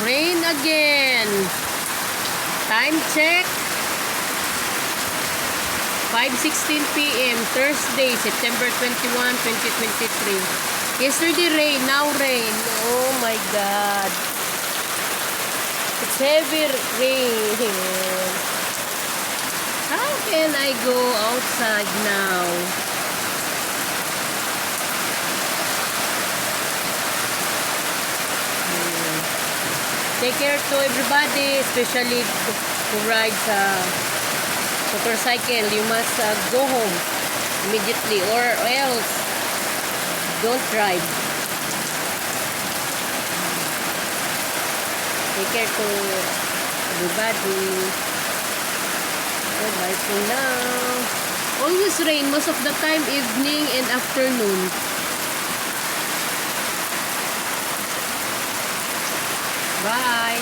Rain again. Time check. 5:16 p.m. Thursday, September 21, 2023. Yesterday rain, now rain. Oh my God. It's heavy rain. How can I go outside now? Take care to everybody, especially who rides motorcycle. You must go home immediately or else don't drive. Take care to everybody. Bye for now. Always rain most of the time, evening and afternoon. Bye.